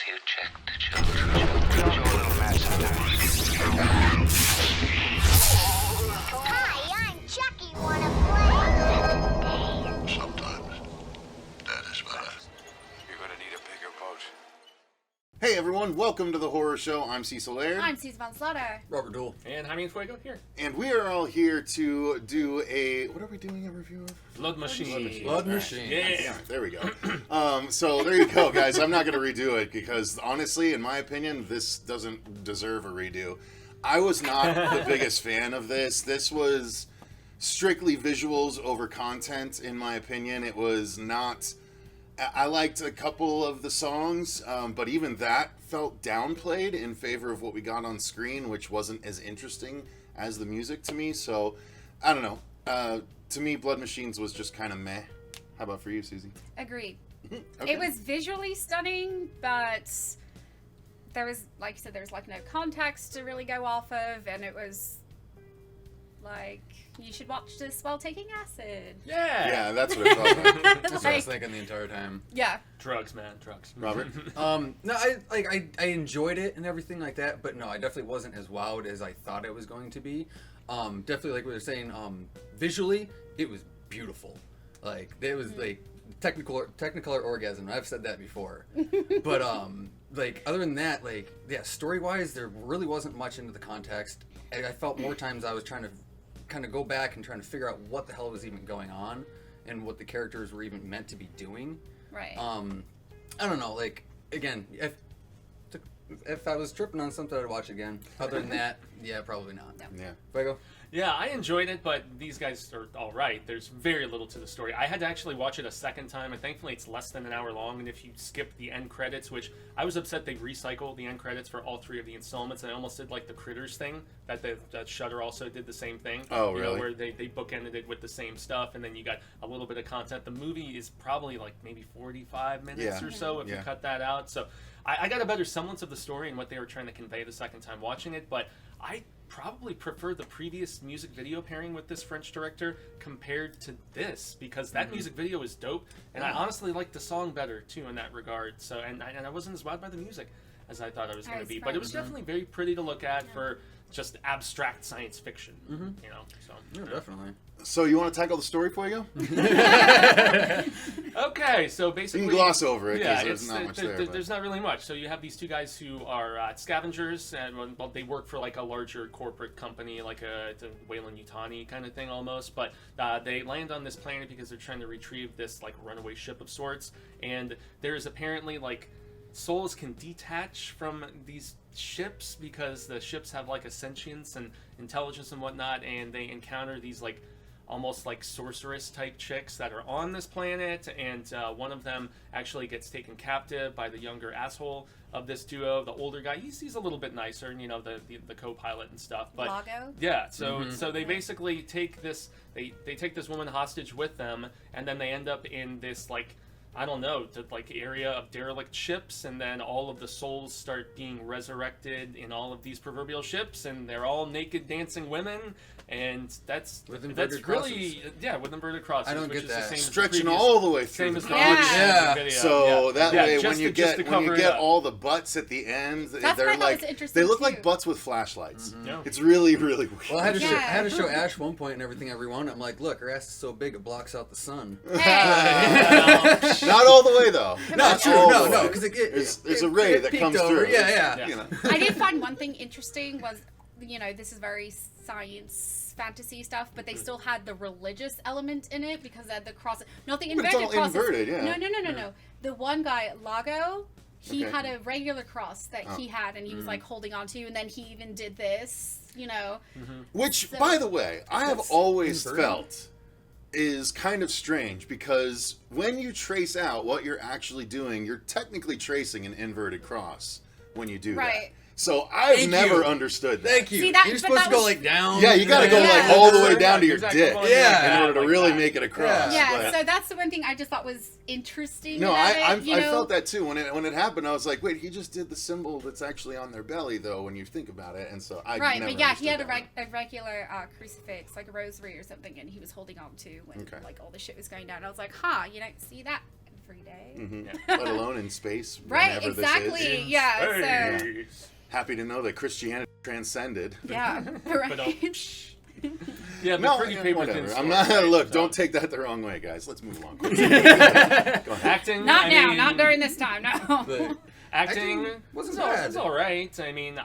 you check the children. Show a little match sometimes. Hi, I'm Chucky. Wanna play? Sometimes that is better. You're gonna need a bigger boat. Hey everyone, welcome to the horror show. I'm Cecil Laird. I'm Susie Robert. Robert Duell. And Jaime and Fuego here. And we are all here to do a... What are we doing a review of? Blood Machine. Blood Machine. Yeah. There we go. So there you go, guys. I'm not going to redo it because honestly, in my opinion, this doesn't deserve a redo. I was not the biggest fan of this. This was strictly visuals over content, in my opinion. It was not... I liked a couple of the songs, but even that felt downplayed in favor of what we got on screen, which wasn't as interesting as the music to me. So, I don't know. To me, Blood Machines was just kind of meh. How about for you, Susie? Agreed. Okay. It was visually stunning, but there was, like you said, there was like no context to really go off of, and it was like, you should watch this while taking acid. Yeah, that's what it felt like. That's what I was thinking the entire time. Yeah. Drugs, man. Drugs. Robert? No, I enjoyed it and everything like that, but no, I definitely wasn't as wowed as I thought it was going to be. Definitely, like we were saying, visually, it was beautiful. Like, it was like Technicolor orgasm. I've said that before. But like, other than that, like, yeah, story-wise, there really wasn't much into the context. I felt more times I was trying to kind of go back and trying to figure out what the hell was even going on and what the characters were even meant to be doing. Right. I don't know, like, again, if I was tripping on something, I'd watch it again. Other than that, yeah, probably not. No. Yeah. Fuego? Yeah, I enjoyed it, but these guys are all right. There's very little to the story. I had to actually watch it a second time, and thankfully it's less than an hour long. And if you skip the end credits, which I was upset they recycled the end credits for all three of the installments, and I almost did like the Critters thing, that Shudder also did the same thing. Oh, you really? know, where they bookended it with the same stuff, and then you got a little bit of content. The movie is probably like maybe 45 minutes Yeah. or so if you Yeah. cut that out. So I got a better semblance of the story and what they were trying to convey the second time watching it, but I probably prefer the previous music video pairing with this French director compared to this, because that music video is dope, and I honestly like the song better too in that regard. So and I wasn't as wowed by the music as I thought I was going to be, but it was definitely very pretty to look at for just abstract science fiction, you know. So Yeah, definitely. So you want to tackle the story for you? okay, so You basically can gloss over it because yeah, there's not much there. But... there's not really much. So you have these two guys who are scavengers, and well, they work for like a larger corporate company, like a Weyland-Yutani kind of thing almost. But they land on this planet because they're trying to retrieve this like runaway ship of sorts, and there is apparently like souls can detach from these ships because the ships have like a sentience and intelligence and whatnot, and they encounter these like almost like sorceress type chicks that are on this planet, and one of them actually gets taken captive by the younger asshole of this duo. The older guy, he's a little bit nicer, and you know, the co-pilot and stuff. But Lago? yeah, so they basically take this they take this woman hostage with them, and then they end up in this like, I don't know, the like area of derelict ships, and then all of the souls start being resurrected in all of these proverbial ships, and they're all naked dancing women, and that's With inverted really with inverted crosses. I don't which get is that. the same as the Stretching previous- all the way through same the as the crotch. previous Yeah. video. So that way, just when you to- just to get when you cover it get up. all the butts at the end, That's what they're I thought like was interesting, they look too. like butts with flashlights. Yeah. It's really really weird. Well, I had to Yeah. show Ash one point and everything, everyone. I'm like, look, her ass is so big it blocks out the sun. Hey. Not all the way though. Not true. all No, the no, way. because there's a ray that peeked comes over. through. Yeah. You know. I did find one thing interesting was, you know, this is very science fantasy stuff, but they still had the religious element in it because they had the cross. Not the But it's inverted all crosses. inverted, yeah. No. The one guy, Lago, he Okay. had a regular cross that he had, and he was like holding on to, and then he even did this. You know. Which, So- by the way, I have That's always inverted. felt is kind of strange because when you trace out what you're actually doing, you're technically tracing an inverted cross when you do that. Right. So I've Thank never you. understood that. Thank you. See, that- You're but supposed that to go was- like down. Yeah, you got to go Yeah. like all the way down to your Exactly. dick Yeah. in order to Like really that. make it across. Yeah, But- so that's the one thing I just thought was interesting. no, about I it, you know? felt that too when it happened. I was like, wait, he just did the symbol that's actually on their belly though when you think about it, and so I Right, never but yeah, he had understood that. a regular crucifix, like a rosary or something, and he was holding on to when Okay. like all the shit was going down. I was like, huh, you don't see that every day. Let alone in space. Right, whenever exactly. This is. Yeah, so Happy to know that Christianity transcended. yeah, But, right. yeah, but No, pretty yeah, paper whatever. thin I'm story, not. right? Look, So, don't take that the wrong way, guys. Let's move along. Go acting. Not I now, mean, not during this time. No. But Acting wasn't it's all- bad. It's all right. I mean,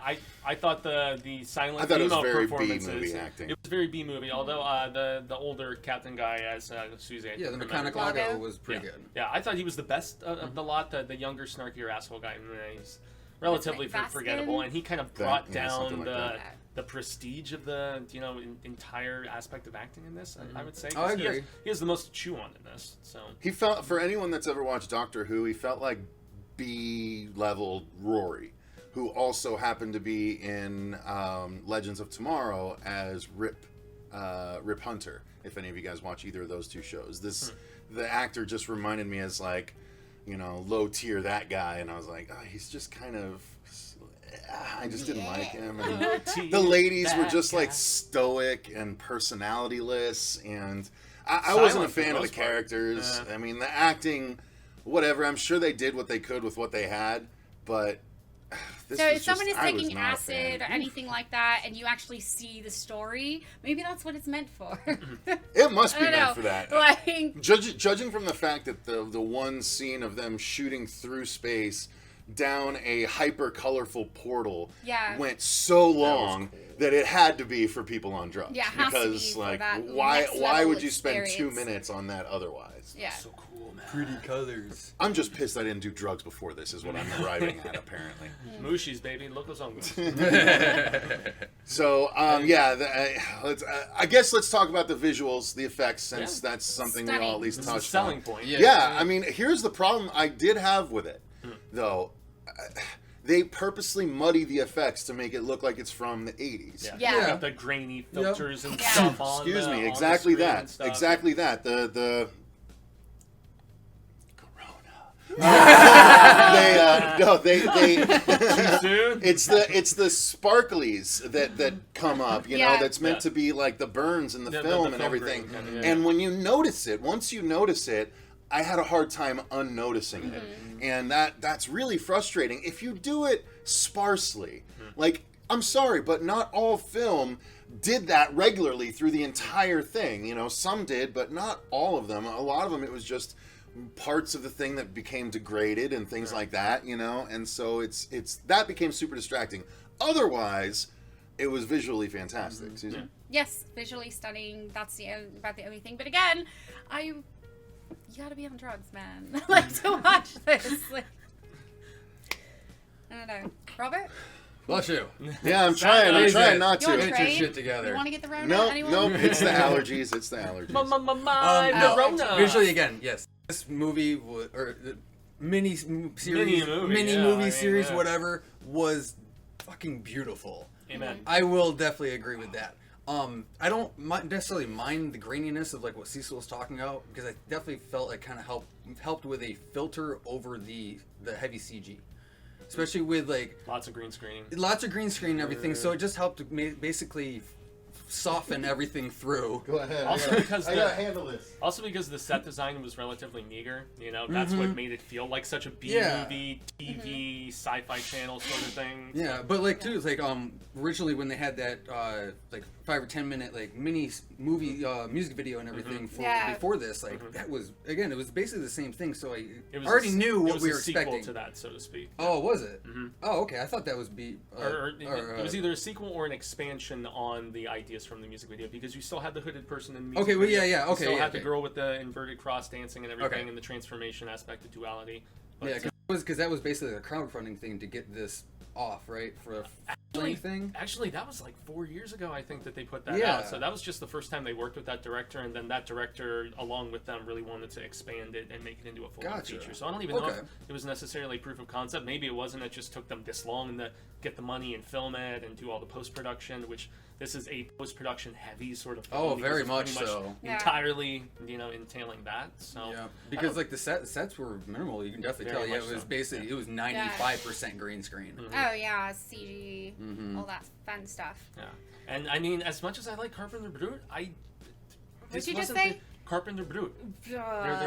I thought the silent I thought it was female very performances. B-movie acting. It was very B movie. Although the older captain guy as Susie. I yeah, the remember. mechanic Lago? Lago was pretty Yeah. good. Yeah, I thought he was the best of the lot. The younger, snarkier asshole guy. He's relatively Vasquez? forgettable, and he kind of brought Yeah, something down like the that. the prestige of the entire aspect of acting in this. I would say. Oh, I 'cause agree. He has the most to chew on in this. So He felt, for anyone that's ever watched Doctor Who, he felt like B-level Rory, who also happened to be in Legends of Tomorrow as Rip Hunter. If any of you guys watch either of those two shows, the actor just reminded me as like, low tier that guy, and I was like, oh, he's just kind of. I just didn't like him. And the ladies were just like stoic and personalityless, and I wasn't a Silent for the fan of the most part. characters. Yeah. I mean, the acting, whatever. I'm sure they did what they could with what they had, but this So was if someone just, is I was taking not a acid or fan. anything like that, and you actually see the story, maybe that's what it's meant for. It must I be don't meant know. for that. Like, Judging from the fact that the one scene of them shooting through space down a hyper colorful portal Yeah. went so long that it had to be for people on drugs. Yeah, it has to be because for like that why next why level would you spend 2 experience. minutes on that otherwise? yeah. so cool, man. Pretty colors. I'm just pissed I didn't do drugs before this is what I'm arriving at apparently. Mushies, baby. Locos hongos. So I guess let's talk about the visuals, the effects, since that's something we all at least This is a touched selling on. point. Yeah, I mean, here's the problem I did have with it, though. They purposely muddy the effects to make it look like it's from the 80s. Yeah. Yeah. You got the grainy filters and Yeah. stuff on Excuse the, me, on the exactly screen and that. stuff. Exactly that. The Too soon? it's the sparklies that come up, you know, Yeah. that's meant Yeah. to be like the burns in the Yeah, film the and film everything. grain kinda, And when you notice it, once you notice it, I had a hard time unnoticing it. And that's really frustrating. If you do it sparsely, like, I'm sorry, but not all film did that regularly through the entire thing. You know, some did, but not all of them. A lot of them, it was just parts of the thing that became degraded and things like that, you know? And so it's that became super distracting. Otherwise, it was visually fantastic. Susan? Yes, visually stunning. That's about the only thing. But again, you gotta be on drugs, man. Like, to watch this. Like, I don't know. Robert? Bless you. Yeah, I'm trying not You want to. Get your trade? shit together. You want to get the Rona? No, Anyone? no, it's the allergies. It's the allergies. My No, Rona. visually again, yes. This movie or the mini series, Mini movie, yeah, movie I mean, series, yeah. whatever, was fucking beautiful. Amen. I will definitely agree with that. I don't necessarily mind the graininess of like what Cecil was talking about, because I definitely felt it kind of helped with a filter over the heavy CG, especially with like Lots of green screening. lots of green screen and everything. So it just helped to basically soften everything through. Go ahead. Also because I gotta handle this. Also because the set design was relatively meager, you know, that's what made it feel like such a B Yeah. movie, TV, sci-fi channel sort of thing. Yeah, but like too, it's like originally when they had that like 5 or 10 minute like mini movie music video and everything for Yeah. before this, like that was again it was basically the same thing. So I It was already a, knew it what was we a were sequel expecting. to that, so to speak. Oh, was it? Oh, okay. I thought that was It was uh, either a sequel or an expansion on the ideas from the music video, because you still had the hooded person in the music Okay, well, video. yeah, You okay, still yeah, had the okay. girl with the inverted cross dancing and everything, Okay. and the transformation aspect of duality. But yeah, because that was basically a crowdfunding thing to get this off, right? For a thing. Actually, that was like 4 years ago, I think, that they put that Yeah. out. So that was just the first time they worked with that director, and then that director, along with them, really wanted to expand it and make it into a full-length Gotcha. feature. So I don't even know Okay. if it was necessarily proof of concept. Maybe it wasn't. It just took them this long to get the money and film it and do all the post-production, which this is a post-production heavy sort of film. Oh, because very it's much pretty so. Yeah. Entirely, you know, entailing that. So Yeah, because like the sets were minimal. You can definitely Very tell. Yeah, much it was so. basically it was 95% green screen. Oh, yeah, CG, all that fun stuff. yeah. And I mean, as much as I like Carpenter Brut, What'd you just wasn't say? Carpenter Brut. They're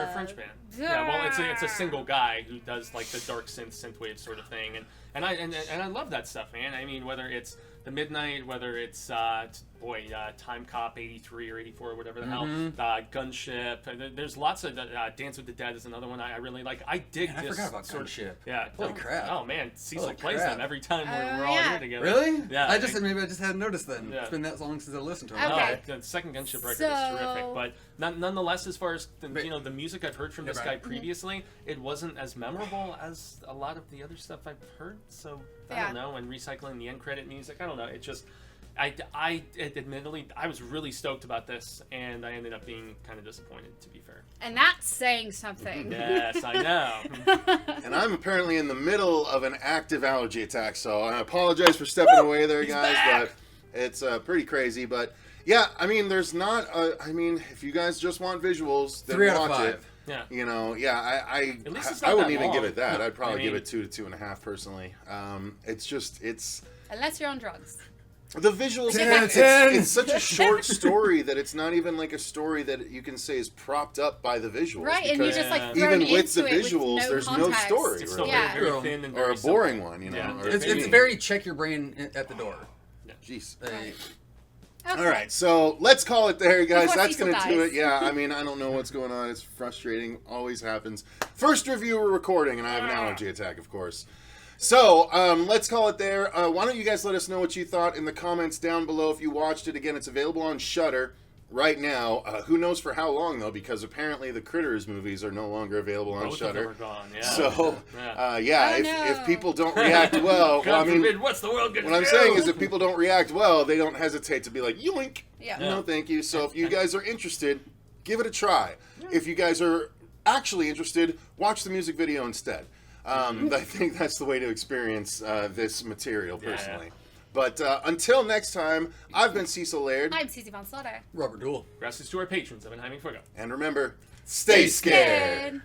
a French band. Yeah, well, it's a single guy who does like the dark synthwave sort of thing, and I love that stuff, man. I mean, whether it's the Midnight, whether it's Time Cop 83 or 84 or whatever the hell, Gunship. There's lots of Dance with the Dead is another one I really like. I dig Man, I this forgot about sort Gunship. Yeah. Holy crap. Oh man, Cecil Holy plays crap. them every time we're all yeah. here together. Really? Yeah. Maybe I just hadn't noticed then. Yeah. It's been that long since I listened to them. Okay. The second Gunship record So- is terrific, but nonetheless, as far as the music I've heard from this right. guy previously, it wasn't as memorable as a lot of the other stuff I've heard. So I Yeah. don't know. And recycling the end credit music, I don't know. It just, admittedly, I was really stoked about this, and I ended up being kind of disappointed. To be fair. And that's saying something. Yes, I know. And I'm apparently in the middle of an active allergy attack, so I apologize for stepping away there, guys, but it's pretty crazy. But yeah, I mean, there's not. I mean, if you guys just want visuals, then 3 out of watch 5. it. Yeah. You know, yeah, At least it's I not wouldn't that even long. give it that. No, I'd probably I mean- give it 2 to 2.5 personally. It's Unless you're on drugs. the visuals. 10. It's such a short story that it's not even like a story that you can say is propped up by the visuals. Right, and you because just like Yeah. thrown even with the into it visuals, with no there's no context. story, It's still really. Yeah. very thin and Or very a boring simple. one, you know. Yeah. or It's maybe- very check your brain at the door. Jeez. Okay. All right, so let's call it there, guys. Before That's Cecil going to do dies. it. Yeah, I mean, I don't know what's going on. It's frustrating. Always happens. First review we're recording, and I have an allergy attack, of course. So, let's call it there. Why don't you guys let us know what you thought in the comments down below if you watched it. Again, it's available on Shudder right now. Who knows for how long, though, because apparently the Critters movies are no longer available on Both of them Shudder. are gone. Yeah. So, Yeah. Oh, no. if people don't react well, well, I God mean, forbid, what's the world gonna what I'm do? saying is if people don't react well, they don't hesitate to be like, yoink. Yeah. No, thank you. So if you guys are interested, give it a try. If you guys are actually interested, watch the music video instead. I think that's the way to experience this material, personally. But until next time, I've been Cecil Laird. I'm Susie Von Slaughter. Robert Duell. Gracias to our patrons of Jaime Fuego. And remember, stay scared. Good.